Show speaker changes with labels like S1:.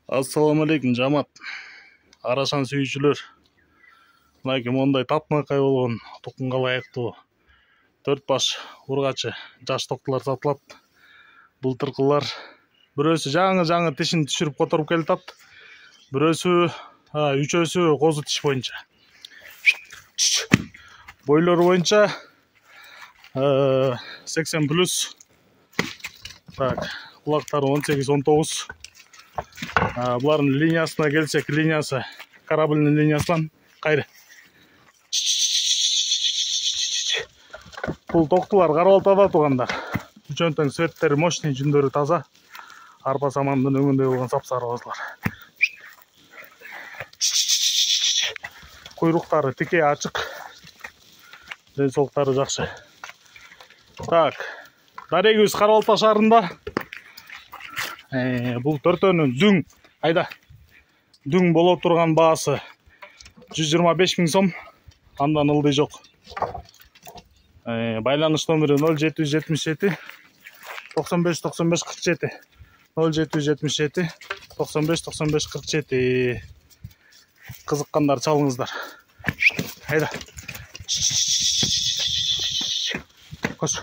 S1: Assalamu alaikum жамат. Арашан сүйүүчүлөр. Мынакей мондай тапмакай болгон тукумга ылайыктуу 4 баш ургачы жаш токтулар сатылат. Былтыркылар бирөөсү жаңы тишин түшүрүп которуп келатат. Бирөөсү үчөөсү козу тиш боюнча. Бойлору боюнча 80+. Так, кулактары 18-19. Булардын линиясына келсек, линиясы корабльдин линиясынан кайры. Бул токтулар карабалтада тургандар. Үчөнтөң светтери мощный, жүндөрү таза. Арба самандын өңүндөй болгон сапсары козулар. Куйруктары тикей ачык. Ден соолуктары жакшы. Так, дарегибиз Карабалта шаарында. Бул төртөөнүн дүң дүң боло турган баасы 125 000 сом. Андан ылдый жок. Байланыш номери 0777 95 95 47. 0777 95 95 47. Кызыккандар чалыңыздар. Айда. Кош.